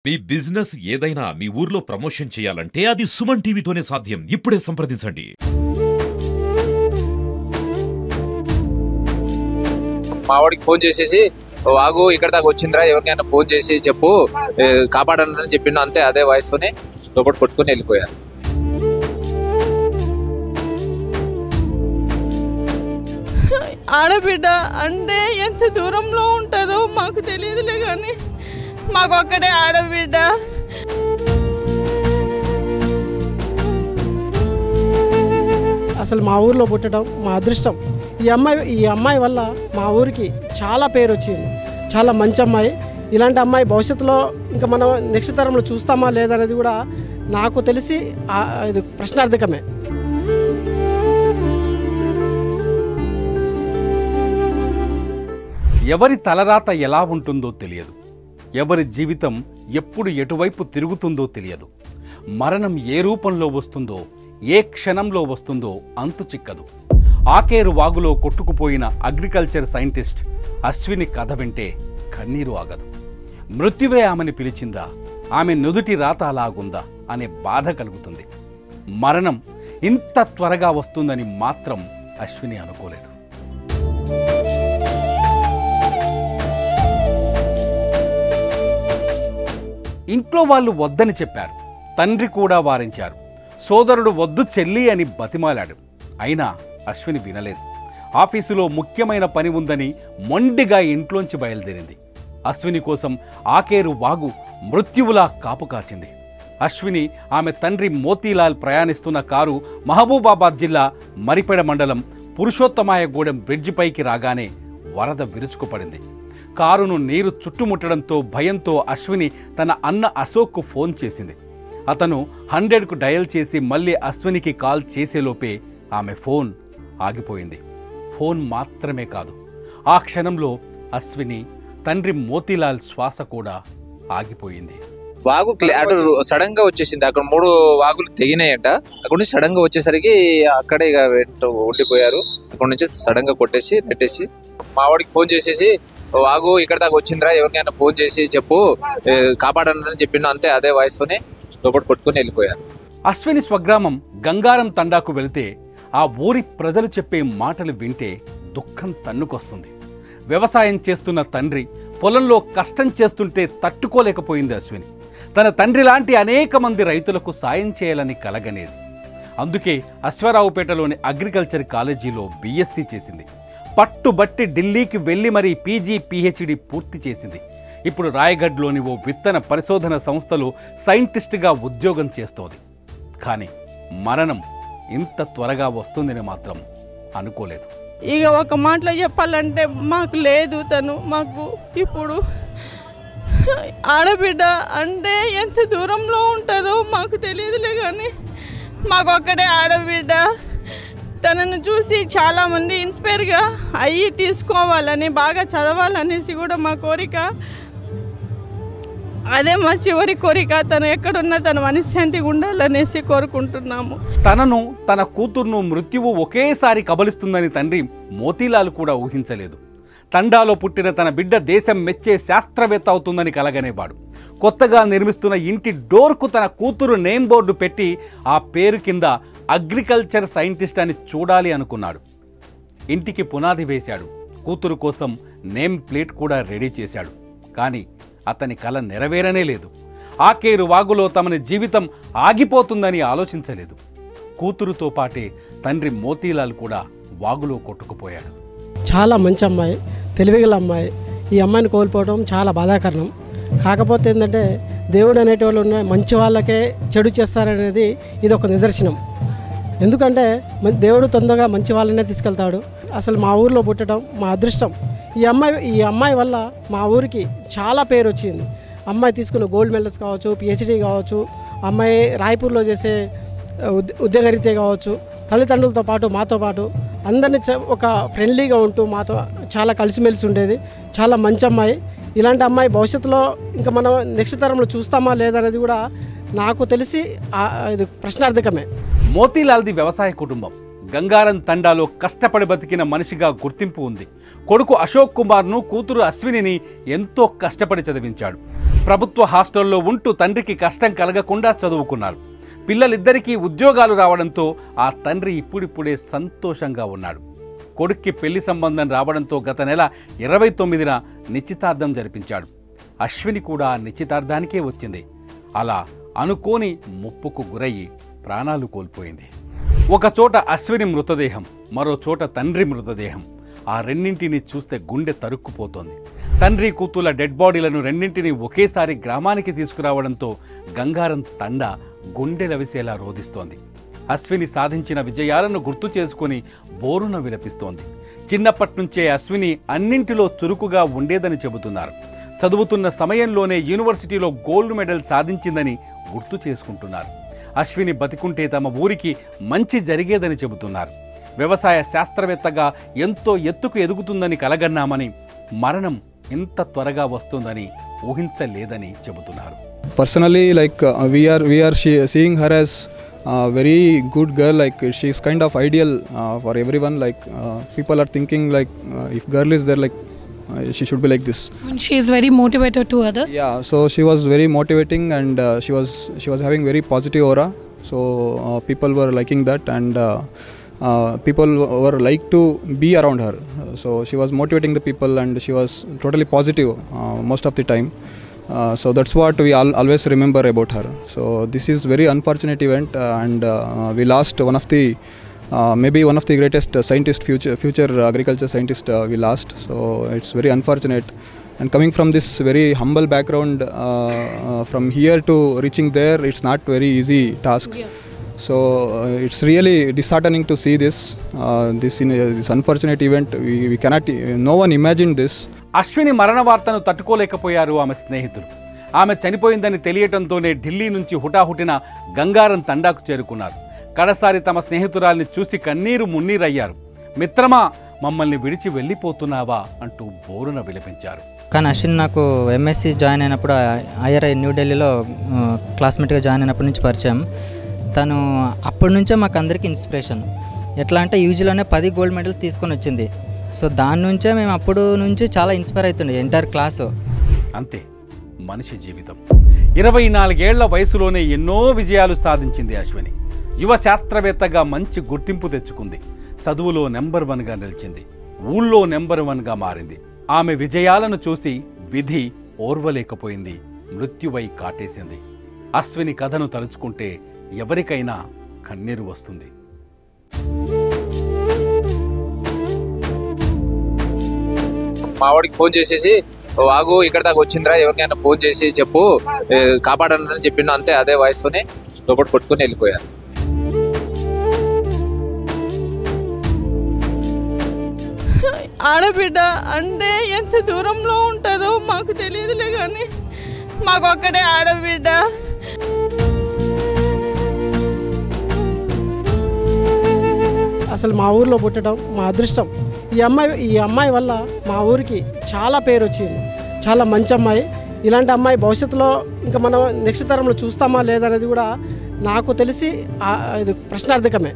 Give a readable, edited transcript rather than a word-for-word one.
మీ business ఏదైనా మీ ఊర్లో promotion చేయాలంటే అది సుమన్ టీవీతోనే సాధ్యం. ఇప్పుడే సంప్రదించండి. మావాడికి ఫోన్ చేసేసి వాగు ఇక్కడ దాకా వచ్చిండ్రా, ఎవరికైనా ఫోన్ చేసి చెప్పు కాపాడని చెప్పిండు. అంతే, అదే వాయిస్ తోనే లోపల కొట్టుకుని వెళ్ళిపోయారు. ఆడబిడ్డ అంటే ఎంత దూరంలో ఉంటుందో మాకు తెలియదులే, కానీ మాకు ఒక్కడే ఆడబిడ్డ. అసలు మా ఊరిలో పుట్టడం మా అదృష్టం. ఈ అమ్మాయి వల్ల మా ఊరికి చాలా పేరు వచ్చింది. చాలా మంచి అమ్మాయి. ఇలాంటి అమ్మాయి భవిష్యత్తులో ఇంకా మనం నెక్స్ట్ తరంలో చూస్తామా లేదనేది కూడా నాకు తెలిసి ఇది ప్రశ్నార్థకమే. ఎవరి తలరాత ఎలా ఉంటుందో తెలియదు. ఎవరి జీవితం ఎప్పుడు ఎటువైపు తిరుగుతుందో తెలియదు. మరణం ఏ రూపంలో వస్తుందో, ఏ క్షణంలో వస్తుందో అంతు చిక్కదు. ఆకేరు వాగులో కొట్టుకుపోయిన అగ్రికల్చర్ సైంటిస్ట్ అశ్విని కథ వింటే కన్నీరు ఆగదు. మృత్యువే ఆమెని పిలిచిందా, ఆమె నుదుటి రాత అలాగుందా అనే బాధ కలుగుతుంది. మరణం ఇంత త్వరగా వస్తుందని మాత్రం అశ్విని అనుకోలేదు. ఇంట్లో వాళ్ళు వద్దని చెప్పారు. తండ్రి కూడా వారించారు. సోదరుడు వద్దు చెల్లి అని బతిమాలాడు. అయినా అశ్విని వినలేదు. ఆఫీసులో ముఖ్యమైన పని ఉందని మొండిగా ఇంట్లోంచి బయలుదేరింది. అశ్విని కోసం ఆకేరు వాగు మృత్యువులా కాపు కాచింది. అశ్విని, ఆమె తండ్రి మోతీలాల్ ప్రయాణిస్తున్న కారు మహబూబాబాద్ జిల్లా మరిపెడ మండలం పురుషోత్తమాయగూడెం బ్రిడ్జిపైకి రాగానే వరద విరుచుకుపడింది. కారును నీరు చుట్టుముట్టడంతో భయంతో అశ్విని తన అన్న అశోక్కు ఫోన్ చేసింది. అతను 100కు డయల్ చేసి మళ్ళీ అశ్వినికి కాల్ చేసేలోపే ఆమె ఫోన్ ఆగిపోయింది. ఫోన్ మాత్రమే కాదు, ఆ క్షణంలో అశ్విని, తండ్రి మోతీలాల్ శ్వాస కూడా ఆగిపోయింది. వాగు అటు సడన్ గా వచ్చేసింది. అక్కడ 3 వాగులు తెగినాయంట. అక్కడ నుంచి సడన్ గా వచ్చేసరికి అక్కడే ఇక ఉండిపోయారు. అక్కడ నుంచి సడన్ గా కొట్టేసి నెట్టేసి మావాడికి ఫోన్ చేసేసి వాగు ఇక్కడ దాకా వచ్చిండ్రా, ఎవరికైనా ఫోన్ చేసి చెప్పు కాపాడని చెప్పిండు. అంతే, అదే వాయిస్ తోనే లోపల కొట్టుకుని వెళ్ళిపోయారు. అశ్విని స్వగ్రామం గంగారం తండాకు వెళితే ఆ ఊరి ప్రజలు చెప్పే మాటలు వింటే దుఃఖం తన్నుకొస్తుంది. వ్యవసాయం చేస్తున్న తండ్రి పొలంలో కష్టం చేస్తుంటే తట్టుకోలేకపోయింది అశ్విని. తన తండ్రి లాంటి అనేక మంది రైతులకు సాయం చేయాలని కలగనేది. అందుకే అశ్వారావుపేటలోని అగ్రికల్చర్ కాలేజీలో బీఎస్సీ చేసింది. పట్టుబట్టి ఢిల్లీకి వెళ్ళి మరీ పీజీ పీహెచ్డీ పూర్తి చేసింది. ఇప్పుడు రాయగఢ్లోని ఓ విత్తన పరిశోధన సంస్థలో సైంటిస్ట్గా ఉద్యోగం చేస్తోంది. కానీ మరణం ఇంత త్వరగా వస్తుందని మాత్రం అనుకోలేదు. ఇక ఒక మాటలో చెప్పాలంటే మాకు లేదు తను. మాకు ఇప్పుడు ఆడబిడ్డ అంటే ఎంత దూరంలో ఉంటుందో మాకు తెలియదులే, కానీ మాకు ఒక్కడే ఆడబిడ్డ. తనను చూసి చాలామంది ఇన్స్పైర్గా అయ్యి తీసుకోవాలని, బాగా చదవాలనేసి కూడా మా కోరిక. అదే మా చివరి కోరిక. తను ఎక్కడున్నా తను మనశ్శాంతిగా ఉండాలనేసి కోరుకుంటున్నాము. తనను, తన కూతుర్ను మృత్యువు ఒకేసారి కబలిస్తుందని తండ్రి మోతీలాల్ కూడా ఊహించలేదు. తండాలో పుట్టిన తన బిడ్డ దేశం మెచ్చే శాస్త్రవేత్త అవుతుందని కలగనేవాడు. కొత్తగా నిర్మిస్తున్న ఇంటి డోర్కు తన కూతురు నేమ్ బోర్డు పెట్టి ఆ పేరు కింద అగ్రికల్చర్ సైంటిస్ట్ అని చూడాలి అనుకున్నాడు. ఇంటికి పునాది వేశాడు. కూతురు కోసం నేమ్ ప్లేట్ కూడా రెడీ చేశాడు. కానీ అతని కల నెరవేరనే లేదు. ఆకేరు వాగులో తమని జీవితం ఆగిపోతుందని ఆలోచించలేదు. కూతురుతో పాటే తండ్రి మోతీలాల్ కూడా వాగులో కొట్టుకుపోయాడు. చాలా మంచి అమ్మాయి, తెలివిగల అమ్మాయి. ఈ అమ్మాయిని కోల్పోవడం చాలా బాధాకరణం. కాకపోతే ఏంటంటే దేవుడు అనేటోళ్ళు ఉన్న మంచి వాళ్ళకే చెడు చేస్తారనేది ఇది ఒక నిదర్శనం. ఎందుకంటే దేవుడు తొందరగా మంచి వాళ్ళనే తీసుకెళ్తాడు. అసలు మా ఊరిలో పుట్టడం మా అదృష్టం. ఈ అమ్మాయి వల్ల మా ఊరికి చాలా పేరు వచ్చింది. అమ్మాయి తీసుకున్న గోల్డ్ మెడల్స్ కావచ్చు, పిహెచ్డీ కావచ్చు, అమ్మాయి రాయ్పూర్లో చేసే ఉద్యోగరీత్యా కావచ్చు, తల్లిదండ్రులతో పాటు మాతో పాటు అందరినీ ఒక ఫ్రెండ్లీగా ఉంటూ మాతో చాలా కలిసిమెలిసి ఉండేది. చాలా మంచి అమ్మాయి. ఇలాంటి అమ్మాయి భవిష్యత్తులో ఇంకా మనం నెక్స్ట్ తరంలో చూస్తామా లేదనేది కూడా నాకు తెలిసి ఇది ప్రశ్నార్థకమే. మోతీలాల్ది వ్యవసాయ కుటుంబం. గంగారం తండాలో కష్టపడి బతికిన మనిషిగా గుర్తింపు ఉంది. కొడుకు అశోక్ కుమార్ను, కూతురు అశ్వినిని ఎంతో కష్టపడి చదివించాడు. ప్రభుత్వ హాస్టల్లో ఉంటూ తండ్రికి కష్టం కలగకుండా చదువుకున్నారు. పిల్లలిద్దరికీ ఉద్యోగాలు రావడంతో ఆ తండ్రి ఇప్పుడిప్పుడే సంతోషంగా ఉన్నాడు. కొడుక్కి పెళ్లి సంబంధం రావడంతో గత నెల 29న నిశ్చితార్థం జరిపించాడు. అశ్విని కూడా నిశ్చితార్థానికే వచ్చింది. అలా అనుకోని ముప్పుకు గురయ్యి ప్రాణాలు కోల్పోయింది. ఒక చోట అశ్విని మృతదేహం, మరో చోట తండ్రి మృతదేహం. ఆ రెండింటిని చూస్తే గుండె తరుక్కుపోతోంది. తండ్రి కూతుల డెడ్ బాడీలను రెండింటిని ఒకేసారి గ్రామానికి తీసుకురావడంతో గంగారం తండ గుండెలవిసేలా రోధిస్తోంది. అశ్విని సాధించిన విజయాలను గుర్తు చేసుకుని బోరున విలపిస్తోంది. చిన్నప్పటి నుంచే అశ్విని అన్నింటిలో చురుకుగా ఉండేదని చెబుతున్నారు. చదువుతున్న సమయంలోనే యూనివర్సిటీలో గోల్డ్ మెడల్ సాధించిందని గుర్తు చేసుకుంటున్నారు. అశ్విని బతికుంటే తమ ఊరికి మంచి జరిగేదని చెబుతున్నారు. వ్యవసాయ శాస్త్రవేత్తగా ఎంతో ఎత్తుకు ఎదుగుతుందని కలగన్నామని, మరణం ఇంత త్వరగా వస్తుందని ఊహించలేదని చెబుతున్నారు. Personally, like we are seeing her as a very good girl. Like she is kind of ideal for everyone. Like people are thinking like if girl is there, like she should be like this. And she is very motivated to others. Yeah, so she was very motivating, and she was having very positive aura. So people were liking that, and people were like to be around her. So she was motivating the people, and she was totally positive most of the time. So that's what we always remember about her. So this is very unfortunate event, and we lost one of the maybe one of the greatest scientist, future agriculture scientist we lost. So it's very unfortunate. And coming from this very humble background, from here to reaching there, it's not very easy task. Yes. So it's really disheartening to see this this unfortunate event. We cannot, no one imagined this. Ashwini మరణ వార్తను తట్టుకోలేకపోయారు ఆమె స్నేహితులు. ఆమె చనిపోయిందని తెలియటంతోనే ఢిల్లీ నుంచి హుటాహుటిన గంగారం తండాకు చేరుకున్నారు. కడసారి తమ స్నేహితురాల్ని చూసి కన్నీరు మున్నీరయ్యారు. మిత్రమా, మమ్మల్ని విడిచి వెళ్ళిపోతున్నావా అంటూ బోరున విలపించారు. కానీ అశ్విన్ నాకు ఎంఎస్సి జాయిన్ అయినప్పుడు ఐఆర్ఐ న్యూఢిల్లీలో క్లాస్మేట్గా జాయిన్ అయినప్పటి నుంచి పరిచయం. తను అప్పటి నుంచే మాకు అందరికీ ఇన్స్పిరేషన్. ఎట్లా అంటే యూజీలోనే 10 గోల్డ్ మెడల్స్ తీసుకొని వచ్చింది. సో దాని నుంచే మేము అప్పుడు నుంచి చాలా ఇన్స్పైర్ అవుతుండే ఎంటైర్ క్లాసు. అంతే మనిషి జీవితం. 24 ఏళ్ల వయసులోనే ఎన్నో విజయాలు సాధించింది అశ్విని. యువ శాస్త్రవేత్తగా మంచి గుర్తింపు తెచ్చుకుంది. చదువులో నెంబర్ 1గా నిలిచింది. ఊళ్ళో నెంబర్ 1గా మారింది. ఆమె విజయాలను చూసి విధి ఓర్వలేకపోయింది. మృత్యువై కాటేసింది. అశ్విని కథను తలుచుకుంటే ఎవరికైనా కన్నీరు వస్తుంది. మావాడికి ఫోన్ చేసేసి, వాగు ఇక్కడ దాకా వచ్చిందిరా, ఎవరికైనా ఫోన్ చేసి చెప్పు కాపాడని చెప్పిండు. అంతే, అదే వాయిస్ తోనే లోపల కొట్టుకుని వెళ్ళిపోయారు. ఆడబిడ్డ అంటే ఎంత దూరంలో ఉంటుందో మాకు తెలియదులే, కానీ మాకు ఒక్కడే ఆడబిడ్డ. అసలు మా ఊరిలో పుట్టడం మా అదృష్టం. ఈ అమ్మాయి వల్ల మా ఊరికి చాలా పేరు వచ్చింది. చాలా మంచి అమ్మాయి. ఇలాంటి అమ్మాయి భవిష్యత్తులో ఇంకా మనం నెక్స్ట్ తరంలో చూస్తామా లేదనేది కూడా నాకు తెలిసి ఇది ప్రశ్నార్థకమే.